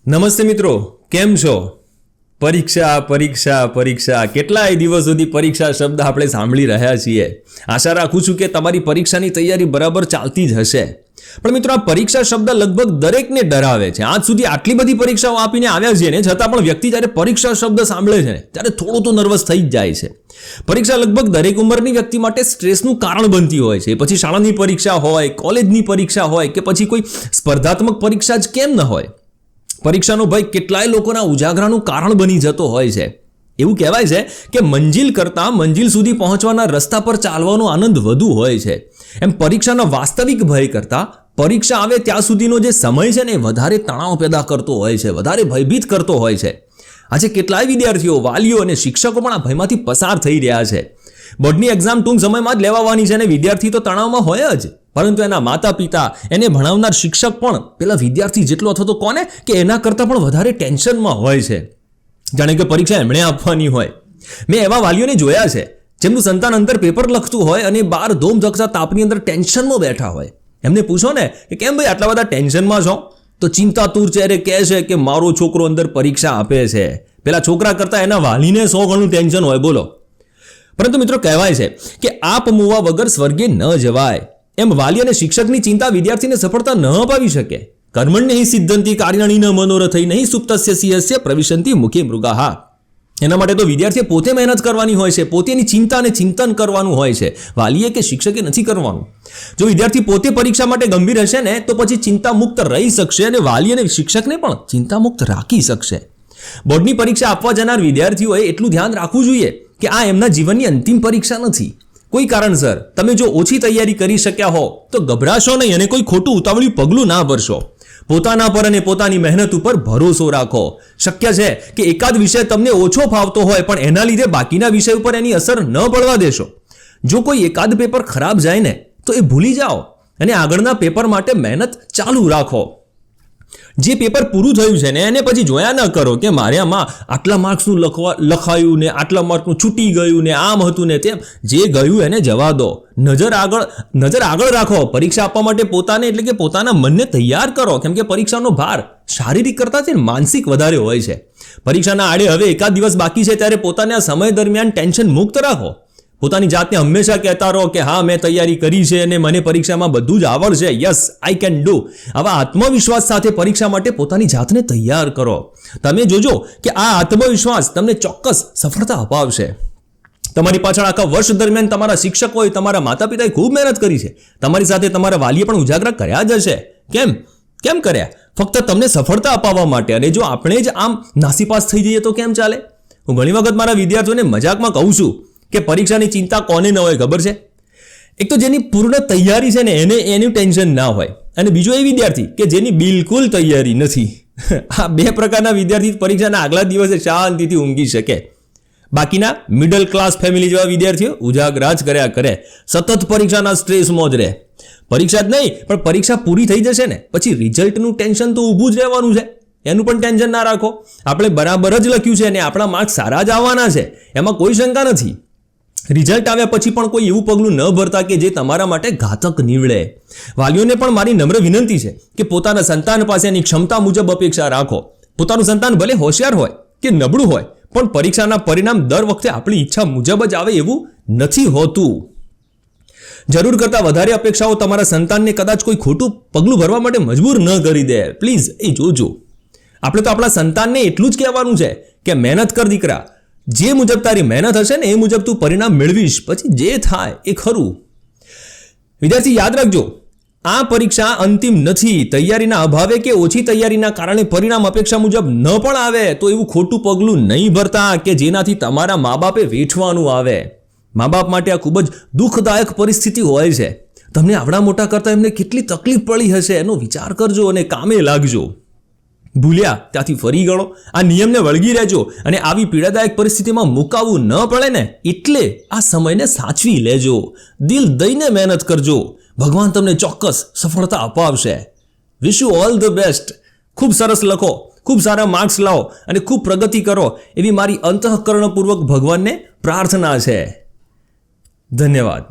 નમસ્તે મિત્રો, કેમ છો? પરીક્ષા પરીક્ષા પરીક્ષા કેટલાય દિવસ સુધી પરીક્ષા શબ્દ આપણે સાંભળી રહ્યા છીએ. આશા રાખું છું કે તમારી પરીક્ષાની તૈયારી બરાબર ચાલતી જ હશે. પણ મિત્રો, આ પરીક્ષા શબ્દ લગભગ દરેકને ડરાવે છે. આજ સુધી આટલી બધી પરીક્ષાઓ આપીને આવ્યા છીએ ને છતાં પણ વ્યક્તિ જ્યારે પરીક્ષા શબ્દ સાંભળે છે ત્યારે થોડું તો નર્વસ થઈ જ જાય છે. પરીક્ષા લગભગ દરેક ઉંમરની વ્યક્તિ માટે સ્ટ્રેસનું કારણ બનતી હોય છે. પછી શાળાની પરીક્ષા હોય, કોલેજની પરીક્ષા હોય કે પછી કોઈ સ્પર્ધાત્મક પરીક્ષા જ કેમ ન હોય, પરીક્ષાનો ભય કેટલાય લોકોના ઉજાગરાનું કારણ બની જતો હોય છે. એવું કહેવાય છે કે મંજિલ કરતાં મંજિલ સુધી પહોંચવાના રસ્તા પર ચાલવાનો આનંદ વધુ હોય છે. એમ પરીક્ષાના વાસ્તવિક ભય કરતાં પરીક્ષા આવે ત્યાં સુધીનો જે સમય છે ને એ વધારે તણાવ પેદા કરતો હોય છે, વધારે ભયભીત કરતો હોય છે. આજે કેટલાય વિદ્યાર્થીઓ, વાલીઓ અને શિક્ષકો પણ આ ભયમાંથી પસાર થઈ રહ્યા છે. બોર્ડની એક્ઝામ ટૂંક સમયમાં જ લેવાવાની છે અને વિદ્યાર્થી તો તણાવમાં હોય જ, પરંતુ એના માતા પિતા, એને ભણાવનાર શિક્ષક પણ પેલા વિદ્યાર્થી જેટલો અથવા તો કોને કે એના કરતાં પણ વધારે ટેન્શનમાં હોય છે, જાણે કે પરીક્ષા એમણે આપવાની હોય. મેં એવા વાલીઓને જોયા છે જેમનું સંતાન અંદર પેપર લખતું હોય અને બહાર ધોમ ધકતા તાપની અંદર ટેન્શનમાં બેઠા હોય. એમને પૂછો ને કે કેમ ભાઈ આટલા બધા ટેન્શનમાં છો, તો ચિંતાતુર ચહેરે કહે છે કે મારો છોકરો અંદર પરીક્ષા આપે છે. પેલા છોકરા કરતાં એના વાલીને 100 ગણું ટેન્શન હોય, બોલો. પરંતુ મિત્રો, કહેવાય છે કે આપ મુવા વગર સ્વર્ગે ન જવાય. એમ વાલી અને શિક્ષકની ચિંતા વિદ્યાર્થીને સફળતા ન અપાવી શકે. કર્મણ્ય હિ સિદ્ધંતિ કાર્યાણી ન મનોરથૈ નહીં સુપ્તસ્ય સિંહસ્ય પ્રવિશન્તિ મુખે મૃગાહા. એના માટે તો વિદ્યાર્થીએ પોતે મહેનત કરવાની હોય છે, પોતેની ચિંતા અને ચિંતન કરવાનું હોય છે. વાલીએ કે શિક્ષકે નથી કરવાનું. જો વિદ્યાર્થી પોતે પરીક્ષા માટે ગંભીર હશે ને તો પછી ચિંતા મુક્ત રહી શકશે અને વાલી અને શિક્ષકને પણ ચિંતા મુક્ત રાખી શકશે. બોર્ડની પરીક્ષા આપવા જનાર વિદ્યાર્થીઓએ એટલું ધ્યાન રાખવું જોઈએ કે આ એમના જીવનની અંતિમ પરીક્ષા નથી. કોઈ કારણસર તમે જો ઓછી તૈયારી કરી શક્યા હો તો ગભરાશો નહીં અને કોઈ ખોટું ઉતાવળિયું પગલું ના ભરશો. પોતાના પર અને પોતાની મહેનત ઉપર ભરોસો રાખો. શક્ય છે કે એકાદ વિષય તમને ઓછો ફાવતો હોય પણ એના લીધે બાકીના વિષય ઉપર એની અસર ન પડવા દેશો. જો કોઈ એકાદ પેપર ખરાબ જાય ને તો એ ભૂલી જાઓ અને આગળના પેપર માટે મહેનત ચાલુ રાખો. જે પેપર પૂરું થયું છે ને એને પછી જોયા ન કરો કે મારે આમાં આટલા માર્ક્સનું લખાયું ને આટલા માર્કનું છૂટી ગયું ને આમ હતું ને તેમ. જે ગયું એને જવા દો. નજર આગળ રાખો. પરીક્ષા આપવા માટે પોતાને એટલે કે પોતાના મનને તૈયાર કરો, કેમ કે પરીક્ષાનો ભાર શારીરિક કરતાં છે માનસિક વધારે હોય છે. પરીક્ષાના આડે હવે એકાદ દિવસ બાકી છે ત્યારે પોતાને આ સમય દરમિયાન ટેન્શન મુક્ત રાખો. પોતાની જાતને હંમેશા કહેતા રહો કે હા, મેં તૈયારી કરી છે અને મને પરીક્ષામાં બધું જ આવડશે. Yes, I can do. આવા આત્મવિશ્વાસ સાથે પરીક્ષા માટે પોતાની જાતને તૈયાર કરો. તમે જોજો કે આ આત્મવિશ્વાસ તમને ચોક્કસ સફળતા અપાવશે. તમારી પાછળ આખા વર્ષ દરમિયાન તમારા શિક્ષકોએ, તમારા માતા પિતાએ ખૂબ મહેનત કરી છે. તમારી સાથે તમારા વાલીએ પણ ઉજાગરા કર્યા જ હશે. કેમ કર્યા? ફક્ત તમને સફળતા અપાવવા માટે. અને જો આપણે જ આમ નાસીપાસ થઈ જઈએ તો કેમ ચાલે? હું ઘણી વખત મારા વિદ્યાર્થીઓને મજાકમાં કહું છું કે પરીક્ષાની ચિંતા કોને ન હોય ખબર છે? એક તો જેની પૂર્ણ તૈયારી છે ને એનું ટેન્શન ના હોય, અને બીજો એ વિદ્યાર્થી કે જેની બિલકુલ તૈયારી નથી. આ બે પ્રકારના વિદ્યાર્થી પરીક્ષાના આગલા દિવસે શાંતિથી ઊંઘી શકે. બાકીના મિડલ ક્લાસ ફેમિલી જેવા વિદ્યાર્થીઓ ઉજાગરા જ કર્યા કરે, સતત પરીક્ષાના સ્ટ્રેસમાં જ રહે. પરીક્ષા જ નહીં પણ પરીક્ષા પૂરી થઈ જશે ને પછી રિઝલ્ટનું ટેન્શન તો ઊભું જ રહેવાનું છે. એનું પણ ટેન્શન ના રાખો. આપણે બરાબર જ લખ્યું છે અને આપણા માર્ક્સ સારા જ આવવાના છે, એમાં કોઈ શંકા નથી. રિઝલ્ટ આવ્યા પછી પણ કોઈ એવું પગલું ન ભરતા કે જે તમારા માટે ઘાતક નીવડે. વાલીઓને પણ મારી નમ્ર વિનંતી છે કે પોતાના સંતાન પાસેની ક્ષમતા મુજબ અપેક્ષા રાખો. પોતાનું સંતાન ભલે હોશિયાર હોય કે નબળું હોય પણ પરીક્ષાના પરિણામ દર વખતે આપણી ઈચ્છા મુજબ જ આવે એવું નથી હોતું. જરૂર કરતાં વધારે અપેક્ષાઓ તમારા સંતાનને કદાચ કોઈ ખોટું પગલું ભરવા માટે મજબૂર ન કરી દે. પ્લીઝ એ જોજો. આપણે તો આપણા સંતાનને એટલું જ કહેવાનું છે કે મહેનત કર દીકરા, જે મુજબ તારી મહેનત હશે ને એ મુજબ તું પરિણામ મેળવીશ, પછી જે થાય એ ખરું. વિદ્યાર્થી યાદ રાખજો, આ પરીક્ષા અંતિમ નથી. તૈયારીના અભાવે કે ઓછી તૈયારીના કારણે પરિણામ અપેક્ષા મુજબ ન પણ આવે તો એવું ખોટું પગલું નહીં ભરતા કે જેનાથી તમારા મા બાપે વેઠવાનું આવે. મા બાપ માટે આ ખૂબ જ દુઃખદાયક પરિસ્થિતિ હોય છે. તમને આવડા મોટા કરતાં એમને કેટલી તકલીફ પડી હશે એનો વિચાર કરજો અને કામે લાગજો. ભૂલ્યા ત્યાંથી ફરી ગણો. આ નિયમને વળગી રહેજો અને આવી પીડાદાયક પરિસ્થિતિમાં મુકાવવું ન પડે ને એટલે આ સમયને સાચવી લેજો. દિલ દઈને મહેનત કરજો. ભગવાન તમને ચોક્કસ સફળતા અપાવશે. Wish you all the best. ખૂબ સરસ લખો, ખૂબ સારા માર્ક્સ લાવો અને ખૂબ પ્રગતિ કરો એવી મારી અંતઃકરણપૂર્વક ભગવાનને પ્રાર્થના છે. ધન્યવાદ.